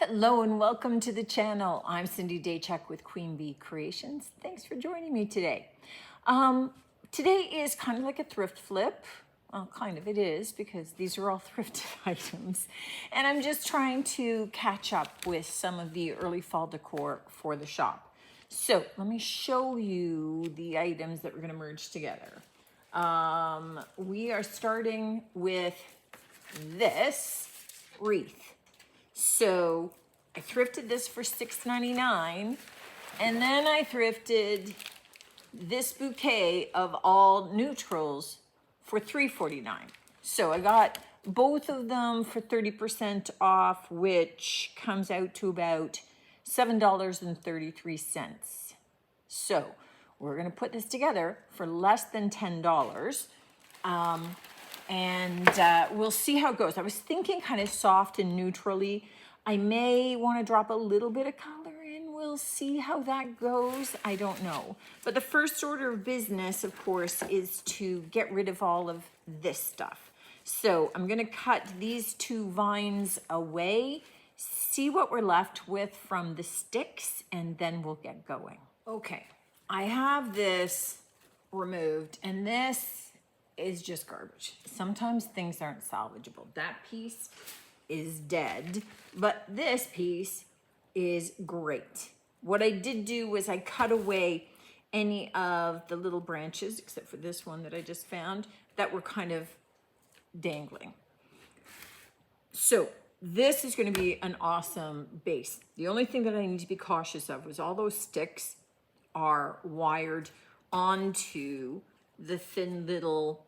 Hello and welcome to the channel. I'm Cindy Daychuk with Queen Bee Creations. Thanks for joining me today. Today is kind of like a thrift flip. Well, kind of it is because these are all thrifted items. And I'm just trying to catch up with some of the early fall decor for the shop. So let me show you the items that we're going to merge together. We are starting with this wreath. So I thrifted this for $6.99, and then I thrifted this bouquet of all neutrals for $3.49. So I got both of them for 30% off, which comes out to about $7.33. So we're gonna put this together for less than $10. We'll see how it goes. I was thinking kind of soft and neutrally. I may want to drop a little bit of color in. We'll see how that goes. I don't know. But the first order of business, of course, is to get rid of all of this stuff. So I'm going to cut these two vines away, see what we're left with from the sticks, and then we'll get going. Okay, I have this removed, and this is just garbage. Sometimes things aren't salvageable. That piece is dead, but this piece is great. What I did do was I cut away any of the little branches, except for this one that I just found, that were kind of dangling. So this is going to be an awesome base. The only thing that I need to be cautious of was all those sticks are wired onto the thin little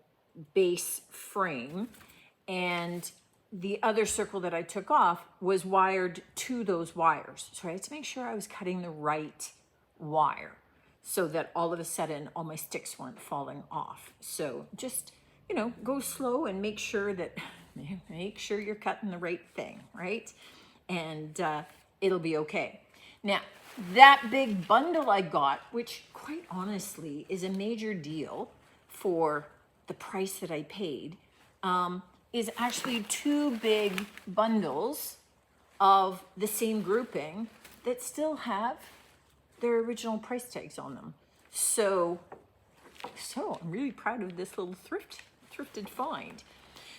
base frame, and the other circle that I took off was wired to those wires. So I had to make sure I was cutting the right wire so that all of a sudden all my sticks weren't falling off. So just, you know, go slow and make sure you're cutting the right thing, right? And it'll be okay. Now, that big bundle I got, which quite honestly is a major deal for the price that I paid, is actually two big bundles of the same grouping that still have their original price tags on them. So I'm really proud of this little thrifted find.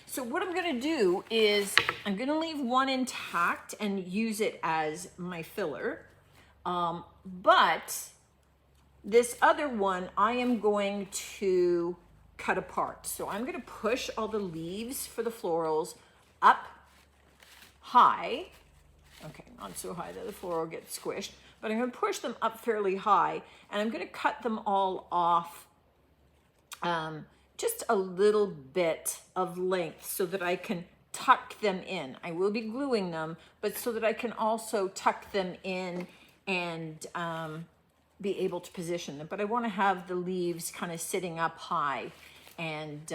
So what I'm gonna do is I'm gonna leave one intact and use it as my filler. But this other one I am going to cut apart. So I'm going to push all the leaves for the florals up high. Okay, not so high that the floral gets squished, but I'm going to push them up fairly high, and I'm going to cut them all off just a little bit of length so that I can tuck them in. I will be gluing them, but so that I can also tuck them in and be able to position them. But I want to have the leaves kind of sitting up high, and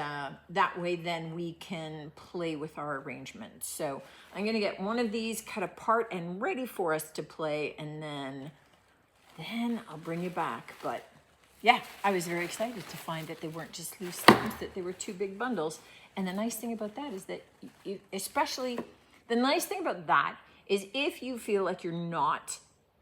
that way then we can play with our arrangement. So I'm going to get one of these cut apart and ready for us to play, and then I'll bring you back. But yeah, I was very excited to find that they weren't just loose stems, that they were two big bundles. And the nice thing about that is that the nice thing about that is if you feel like you're not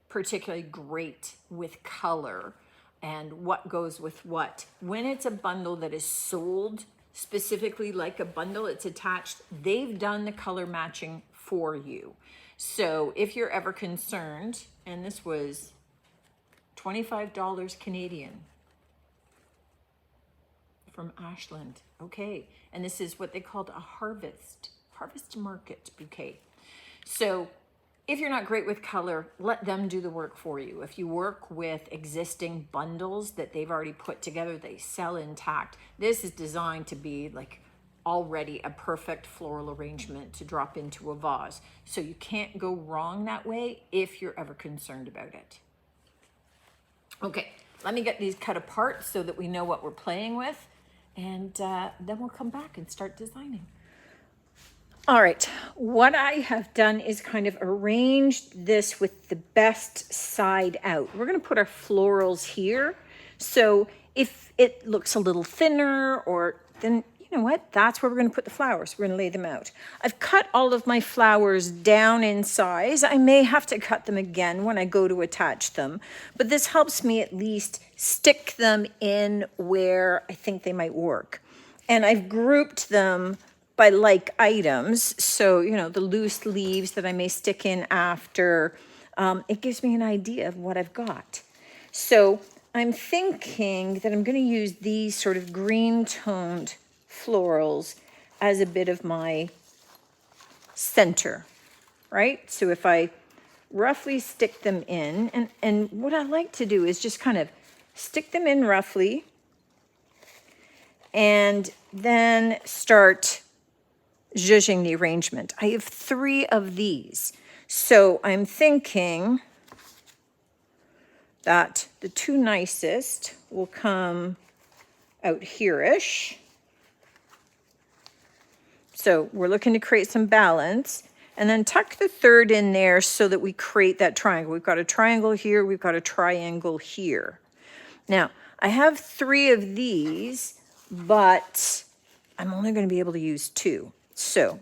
particularly great with color and what goes with what, when it's a bundle that is sold specifically like a bundle, it's attached, they've done the color matching for you. So if you're ever concerned, and this was $25 Canadian from Ashland, okay, and this is what they called a harvest market bouquet. So if you're not great with color, let them do the work for you. If you work with existing bundles that they've already put together, they sell intact. This is designed to be like already a perfect floral arrangement to drop into a vase. So you can't go wrong that way if you're ever concerned about it. Okay, let me get these cut apart so that we know what we're playing with, and then we'll come back and start designing. All right, what I have done is kind of arranged this with the best side out. We're gonna put our florals here. So if it looks a little thinner, or then, you know what? That's where we're going to put the flowers. We're going to lay them out. I've cut all of my flowers down in size. I may have to cut them again when I go to attach them, but this helps me at least stick them in where I think they might work. And I've grouped them by like items. So, you know, the loose leaves that I may stick in after, it gives me an idea of what I've got. So I'm thinking that I'm going to use these sort of green toned florals as a bit of my center, right? So if I roughly stick them in, and what I like to do is just kind of stick them in roughly and then start zhuzhing the arrangement. I have 3 of these. So I'm thinking that the 2 nicest will come out here-ish. So we're looking to create some balance, and then tuck the 3rd in there so that we create that triangle. We've got a triangle here, we've got a triangle here. Now, I have 3 of these, but I'm only going to be able to use 2. So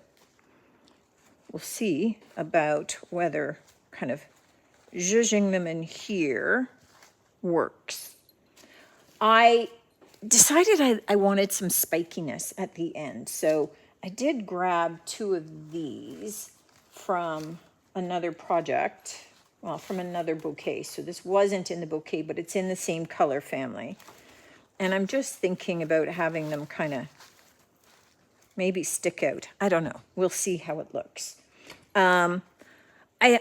we'll see about whether kind of zhuzhing them in here works. I decided I wanted some spikiness at the end, so I did grab 2 of these from another project, well, from another bouquet. So this wasn't in the bouquet, but it's in the same color family. And I'm just thinking about having them kind of maybe stick out. I don't know. We'll see how it looks. I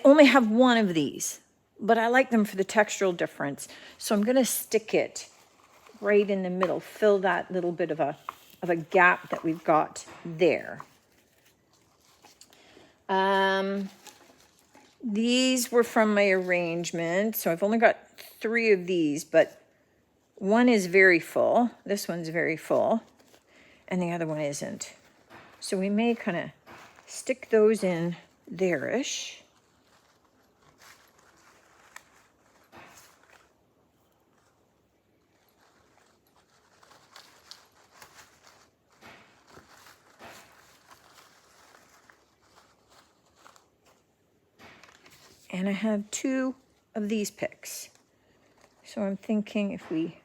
only have 1 of these, but I like them for the textural difference. So I'm going to stick it right in the middle, fill that little bit of a gap that we've got there. These were from my arrangement, so I've only got 3 of these, but one is very full. This one's very full, and the other one isn't. So we may kind of stick those in there-ish. And I have 2 of these picks. So I'm thinking if we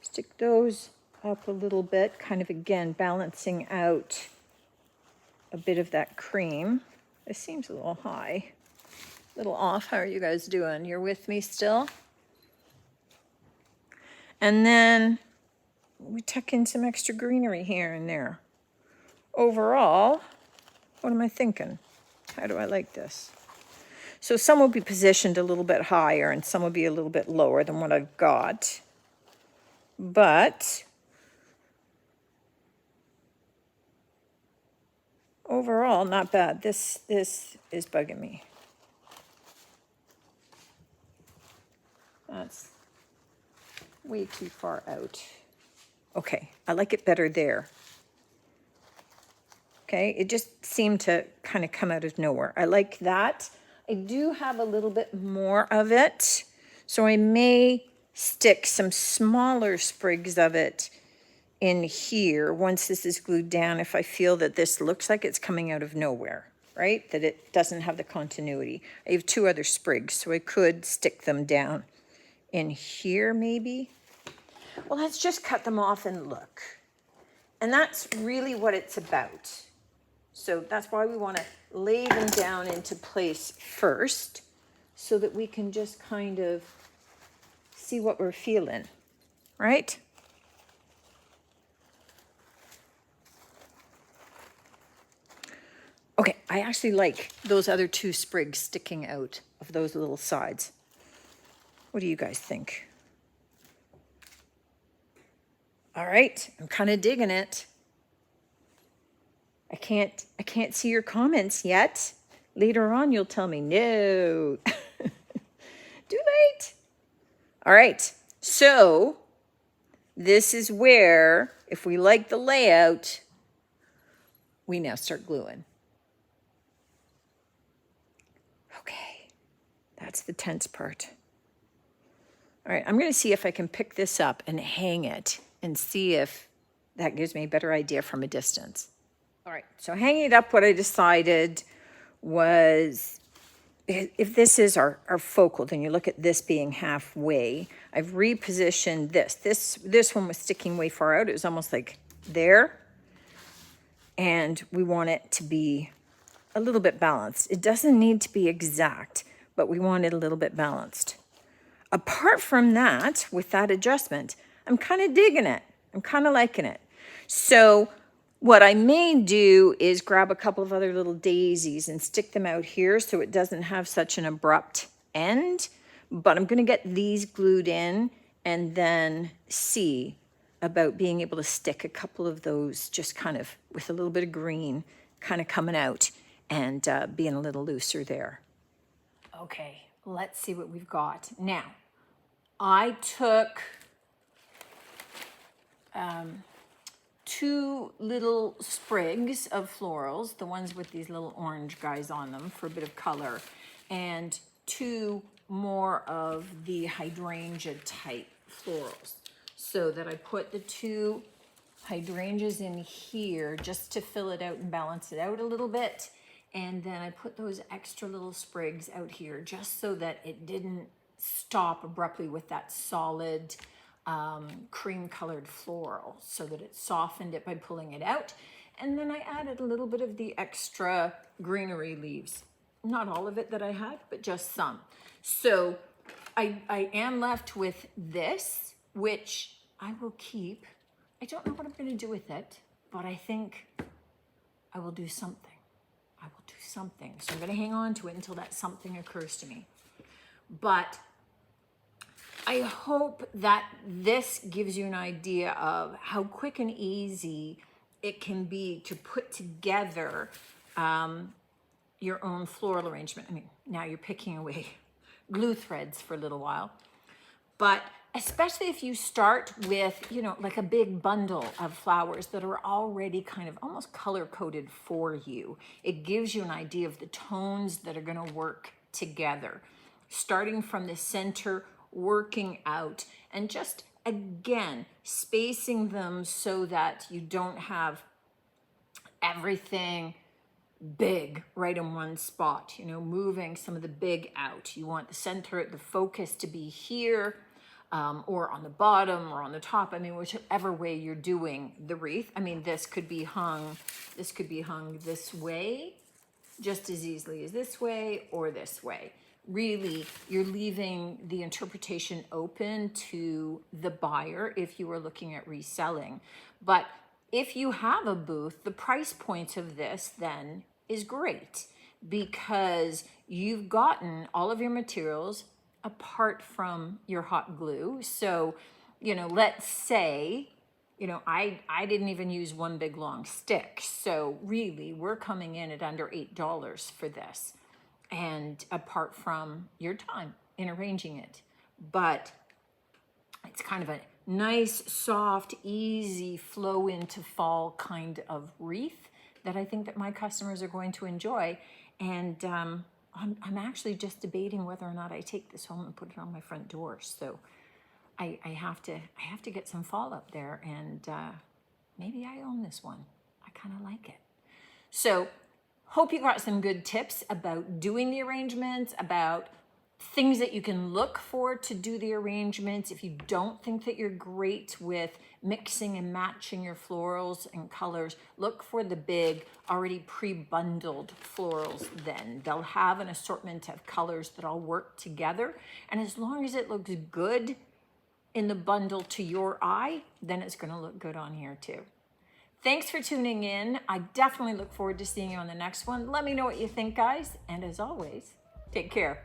stick those up a little bit, kind of again balancing out a bit of that cream. This seems a little high, a little off. How are you guys doing? You're with me still? And then we tuck in some extra greenery here and there. Overall, what am I thinking? How do I like this? So some will be positioned a little bit higher and some will be a little bit lower than what I've got. But overall, not bad. This is bugging me. That's way too far out. Okay, I like it better there. Okay, it just seemed to kind of come out of nowhere. I like that. I do have a little bit more of it, so I may stick some smaller sprigs of it in here once this is glued down if I feel that this looks like it's coming out of nowhere, right? That it doesn't have the continuity. I have 2 other sprigs, so I could stick them down in here maybe. Well, let's just cut them off and look. And that's really what it's about. So that's why we want to lay them down into place first so that we can just kind of see what we're feeling, right? Okay, I actually like those other 2 sprigs sticking out of those little sides. What do you guys think? All right, I'm kind of digging it. I can't see your comments yet. Later on, you'll tell me, no. Too late. All right, so this is where, if we like the layout, we now start gluing. Okay, that's the tense part. All right, I'm going to see if I can pick this up and hang it and see if that gives me a better idea from a distance. All right, so hanging it up, what I decided was, if this is our focal, then you look at this being halfway. I've repositioned this. This one was sticking way far out. It was almost like there. And we want it to be a little bit balanced. It doesn't need to be exact, but we want it a little bit balanced. Apart from that, with that adjustment, I'm kind of digging it. I'm kind of liking it. So what I may do is grab a couple of other little daisies and stick them out here so it doesn't have such an abrupt end. But I'm going to get these glued in and then see about being able to stick a couple of those just kind of with a little bit of green kind of coming out and being a little looser there. Okay, let's see what we've got. Now, I took 2 little sprigs of florals, the ones with these little orange guys on them for a bit of color, and 2 more of the hydrangea type florals. So that I put the 2 hydrangeas in here just to fill it out and balance it out a little bit. And then I put those extra little sprigs out here just so that it didn't stop abruptly with that solid cream colored floral, so that it softened it by pulling it out. And then I added a little bit of the extra greenery leaves. Not all of it that I had, but just some. So I am left with this, which I will keep. I don't know what I'm going to do with it, but I think I will do something. I will do something. So I'm going to hang on to it until that something occurs to me. But I hope that this gives you an idea of how quick and easy it can be to put together your own floral arrangement. I mean, now you're picking away glue threads for a little while, but especially if you start with, you know, like a big bundle of flowers that are already kind of almost color coded for you. It gives you an idea of the tones that are going to work together, starting from the center, working out, and just again spacing them so that you don't have everything big right in one spot, you know, moving some of the big out. You want the center, the focus to be here, or on the bottom or on the top. I mean, whichever way you're doing the wreath. I mean, this could be hung this way just as easily as this way or this way. Really, you're leaving the interpretation open to the buyer if you are looking at reselling. But if you have a booth, the price point of this then is great because you've gotten all of your materials apart from your hot glue. So, you know, let's say, you know, I didn't even use one big long stick. So really, we're coming in at under $8 for this. And apart from your time in arranging it. But it's kind of a nice, soft, easy flow into fall kind of wreath that I think that my customers are going to enjoy. And I'm actually just debating whether or not I take this home and put it on my front door. So I have to get some fall up there, and maybe I own this one. I kind of like it. So hope you got some good tips about doing the arrangements, about things that you can look for to do the arrangements. If you don't think that you're great with mixing and matching your florals and colors, look for the big, already pre-bundled florals then. They'll have an assortment of colors that all work together. And as long as it looks good in the bundle to your eye, then it's going to look good on here too. Thanks for tuning in. I definitely look forward to seeing you on the next one. Let me know what you think, guys. And as always, take care.